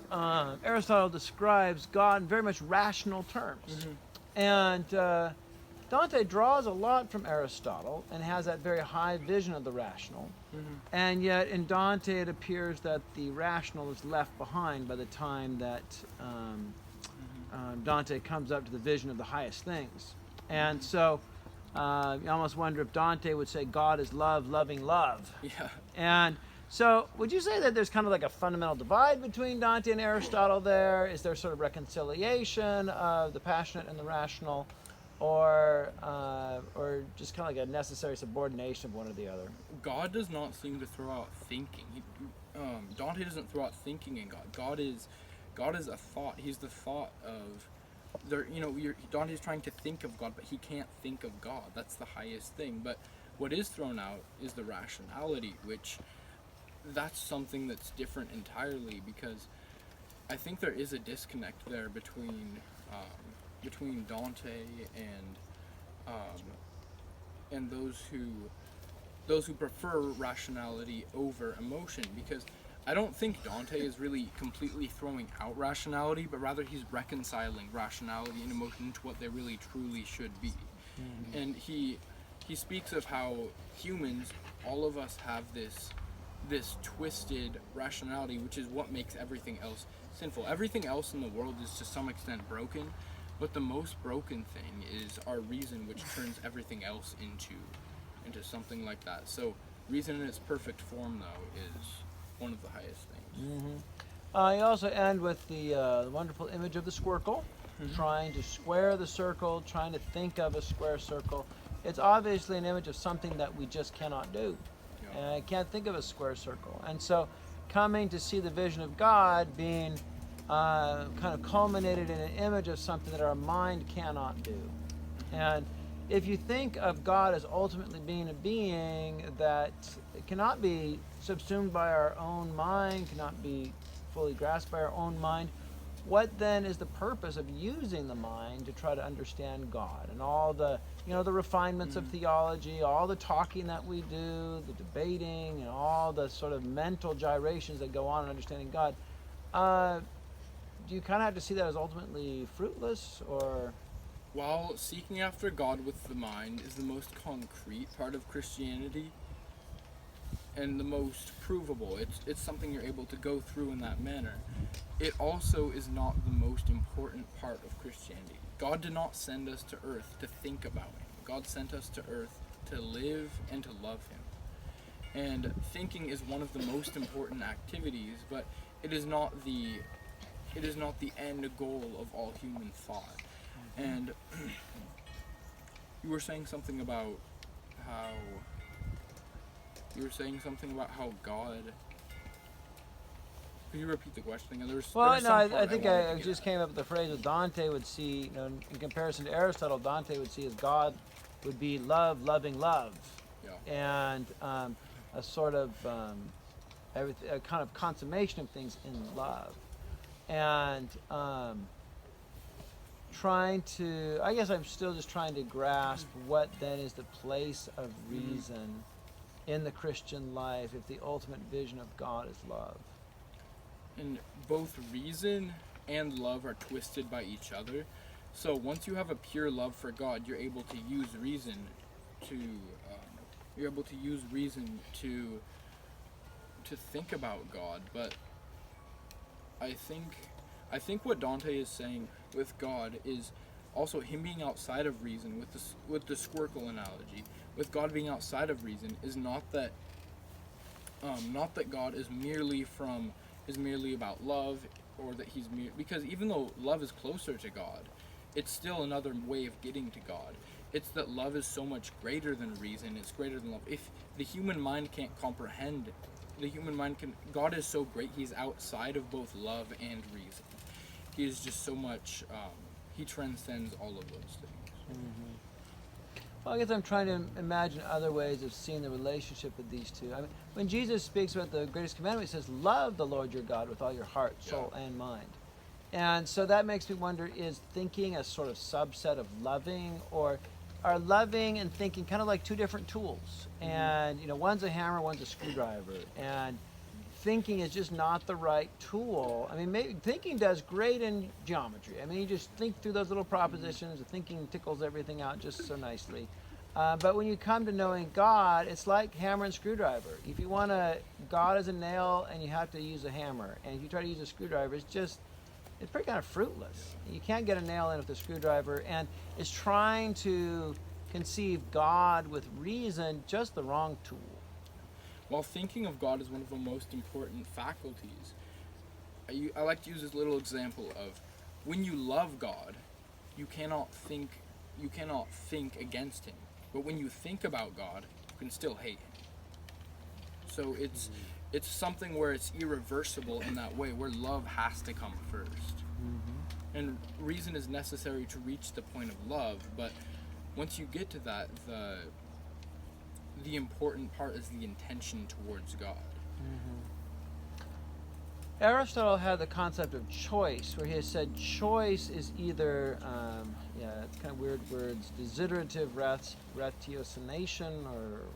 terms. Aristotle describes God in very much rational terms. And Dante draws a lot from Aristotle and has that very high vision of the rational. And yet in Dante it appears that the rational is left behind by the time that Dante comes up to the vision of the highest things. And so you almost wonder if Dante would say God is love, loving love. Yeah. And so would you say that there's kind of like a fundamental divide between Dante and Aristotle there? Is there sort of reconciliation of the passionate and the rational? Or just kind of like a necessary subordination of one or the other? God does not seem to throw out thinking. Dante doesn't throw out thinking in God. God is a thought. He's the thought of there. Dante's trying to think of God, but he can't think of God. That's the highest thing. But what is thrown out is the rationality, which that's something that's different entirely, because I think there is a disconnect there between Dante and those who prefer rationality over emotion, because I don't think Dante is really completely throwing out rationality, but rather he's reconciling rationality and emotion into what they really truly should be. And he speaks of how humans, all of us, have this twisted rationality, which is what makes everything else sinful. Everything else in the world is to some extent broken, but the most broken thing is our reason, which turns everything else into something like that. So reason in its perfect form, though, is one of the highest things. You also end with the wonderful image of the squircle, trying to square the circle, trying to think of a square circle. It's obviously an image of something that we just cannot do. And I can't think of a square circle. And so coming to see the vision of God being kind of culminated in an image of something that our mind cannot do. And if you think of God as ultimately being a being that cannot be subsumed by our own mind, cannot be fully grasped by our own mind, what then is the purpose of using the mind to try to understand God? And all the, the refinements of theology, all the talking that we do, the debating, and all the sort of mental gyrations that go on in understanding God, do you kind of have to see that as ultimately fruitless, or? While seeking after God with the mind is the most concrete part of Christianity and the most provable, it's something you're able to go through in that manner, it also is not the most important part of Christianity. God did not send us to earth to think about him. God sent us to earth to live and to love him. And thinking is one of the most important activities, but it is not the end goal of all human thought. And you were saying something about how God. Could you repeat the question? I think I just came up with the phrase that Dante would see, in comparison to Aristotle, Dante would see as God would be love, loving love. Yeah. And a sort of a kind of consummation of things in love. And I guess I'm still just trying to grasp what then is the place of reason in the Christian life if the ultimate vision of God is love. And both reason and love are twisted by each other. So once you have a pure love for God, you're able to use reason to think about God. But I think what Dante is saying with God is also him being outside of reason. With the squircle analogy, with God being outside of reason, is not that God is merely about love, or that because even though love is closer to God, it's still another way of getting to God. It's that love is so much greater than reason. It's greater than love. If the human mind can't comprehend, God is so great. He's outside of both love and reason. He is just so much. He transcends all of those things. Well, I guess I'm trying to imagine other ways of seeing the relationship of these two. I mean, when Jesus speaks about the greatest commandment, he says, love the Lord your God with all your heart, soul, and mind. And so that makes me wonder, is thinking a sort of subset of loving, or are loving and thinking kind of like two different tools? And, one's a hammer, one's a screwdriver. And thinking is just not the right tool. I mean, maybe thinking does great in geometry. I mean, you just think through those little propositions. The thinking tickles everything out just so nicely. But when you come to knowing God, it's like hammer and screwdriver. If you want God as a nail, and you have to use a hammer, and if you try to use a screwdriver, it's pretty kind of fruitless. You can't get a nail in with a screwdriver, and it's trying to conceive God with reason, just the wrong tool. While thinking of God is one of the most important faculties, I like to use this little example of when you love God, you cannot think against him. But when you think about God, you can still hate him. So it's something where it's irreversible in that way, where love has to come first. Mm-hmm. And reason is necessary to reach the point of love, but once you get to that, the important part is the intention towards God. Mm-hmm. Aristotle had the concept of choice, where he has said choice is either, it's kind of weird words, desiderative ratiocination or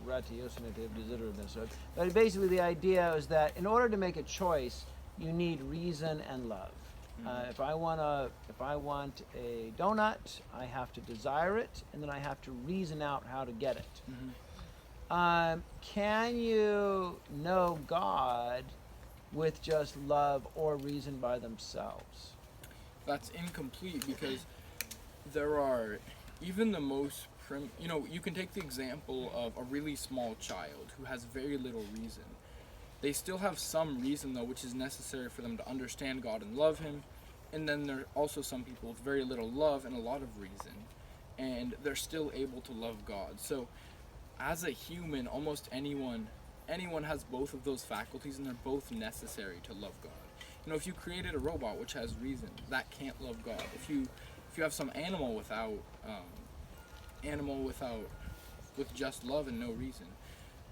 ratiocinative desiderateness. But basically the idea is that in order to make a choice, you need reason and love. Mm-hmm. If I want a donut, I have to desire it, and then I have to reason out how to get it. Mm-hmm. Can you know God with just love or reason by themselves? That's incomplete, because there are even the most you can take the example of a really small child who has very little reason. They still have some reason, though, which is necessary for them to understand God and love him. And then there are also some people with very little love and a lot of reason, and they're still able to love God. So as a human, almost anyone has both of those faculties, and they're both necessary to love God. If you created a robot which has reason, that can't love God. If you have some animal with just love and no reason,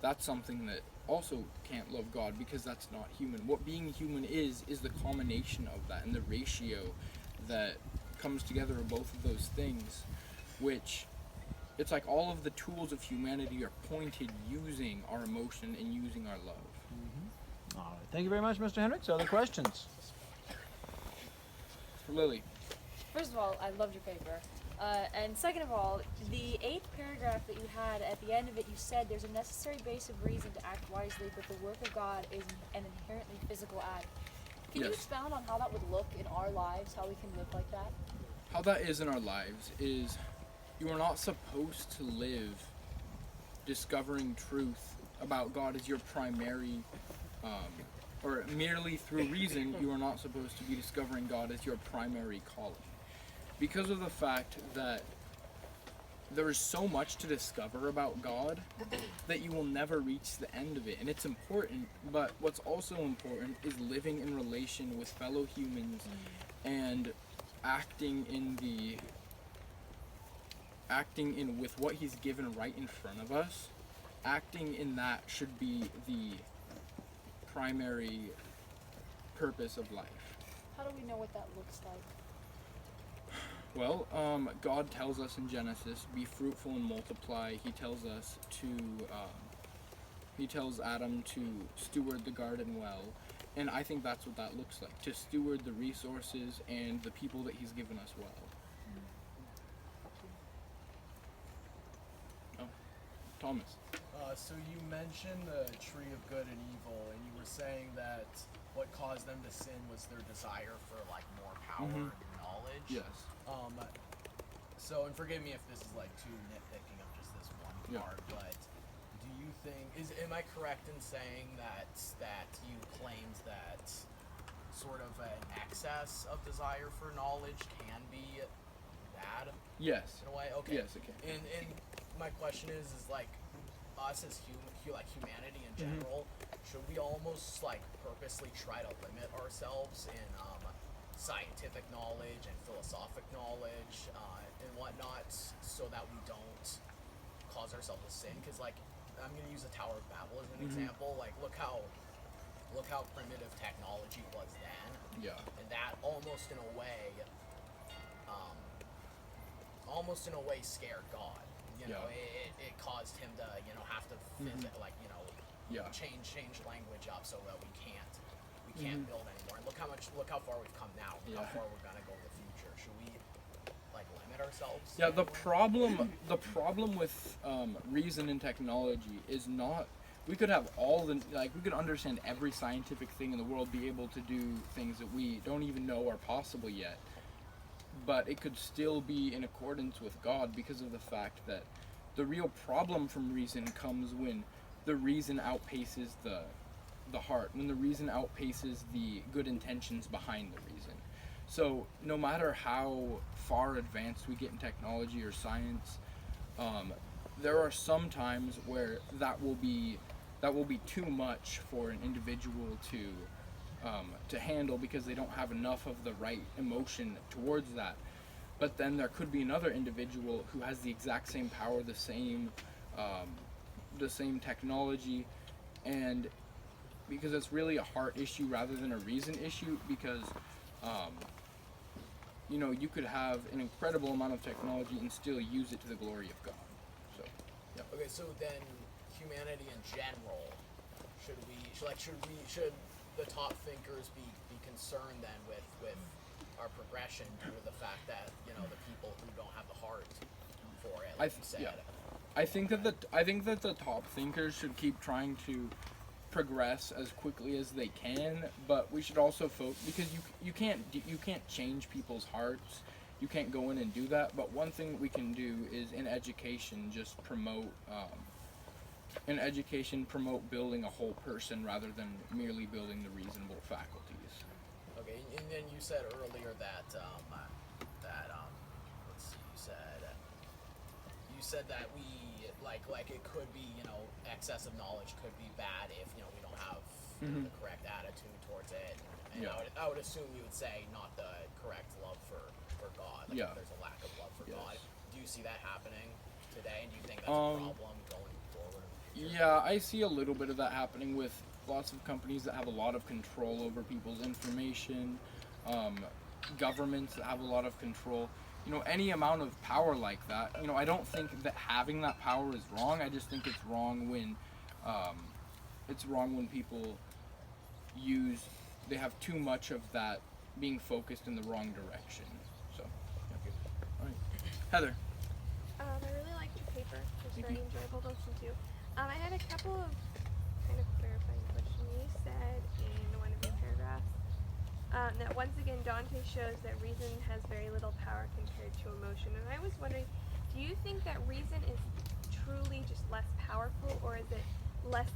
that's something that also can't love God, because that's not human. What being human is the combination of that, and the ratio that comes together of both of those things, which it's like all of the tools of humanity are pointed using our emotion and using our love. Mm-hmm. All right. Thank you very much, Mr. Hinrichs. Other questions? Lily. First of all, I loved your paper. And second of all, the 8th paragraph that you had, at the end of it, you said there's a necessary base of reason to act wisely, but the work of God is an inherently physical act. Can you expound on how that would look in our lives, how we can live like that? How that is in our lives is you are not supposed to live discovering truth about God as your primary, or merely through reason. You are not supposed to be discovering God as your primary calling. Because of the fact that there is so much to discover about God that you will never reach the end of it. And it's important, but what's also important is living in relation with fellow humans and acting in with what he's given right in front of us. Acting in that should be the primary purpose of life. How do we know what that looks like? Well, God tells us in Genesis, be fruitful and multiply. He tells Adam to steward the garden well. And I think that's what that looks like, to steward the resources and the people that he's given us well. Oh, Thomas. So you mentioned the tree of good and evil, and you were saying that what caused them to sin was their desire for more power and knowledge. Yes. So, and forgive me if this is too nitpicking of just this one part, but do you think am I correct in saying that you claimed that sort of an excess of desire for knowledge can be bad? Yes. In a way, okay. Yes, it can. And my question is us as humanity in general, should we almost purposely try to limit ourselves in scientific knowledge and philosophic knowledge and whatnot, so that we don't cause ourselves to sin? Because I'm going to use the Tower of Babel as an example. Look how primitive technology was then. Yeah. And that almost in a way scared God. It caused him to have to visit Yeah. change language up so that we can't build anymore. And look how far we've come now. Look how far we're gonna go in the future. Should we like limit ourselves? Yeah, the problem with reason and technology is not. We could have we could understand every scientific thing in the world, be able to do things that we don't even know are possible yet, but it could still be in accordance with God because of the fact that the real problem from reason comes when the reason outpaces the heart, when the reason outpaces the good intentions behind the reason. So no matter how far advanced we get in technology or science, there are some times where that will be too much for an individual to handle because they don't have enough of the right emotion towards that. But then there could be another individual who has the exact same power, the same technology, and because it's really a heart issue rather than a reason issue, because you could have an incredible amount of technology and still use it to the glory of God. So, yeah. Okay, so then humanity in general, should the top thinkers be concerned then with our progression due to the fact that the people who don't have the heart for it, like you said. Yeah. I think that the top thinkers should keep trying to progress as quickly as they can, but we should also because you can't change people's hearts. You can't go in and do that. But one thing that we can do is in education, just promote building a whole person rather than merely building the reasonable faculties. Okay, and then you said earlier that let's see, you said that we like it could be excessive knowledge could be bad if we don't have the correct attitude towards it, and I would assume you would say not the correct love for God. If there's a lack of love for God. Do you see that happening today, and do you think that's a problem going forward? Yeah, I see a little bit of that happening with lots of companies that have a lot of control over people's information, governments that have a lot of control. Any amount of power like that, I don't think that having that power is wrong. I just think it's wrong when people they have too much of that being focused in the wrong direction. So, yeah. All right. Heather. I really liked your paper. It was very enjoyable to listen to. I had a couple of kind of clarifying questions. You said in one of your paragraphs that once again Dante shows that reason has very little power compared to emotion. And I was wondering, do you think that reason is truly just less powerful, or is it less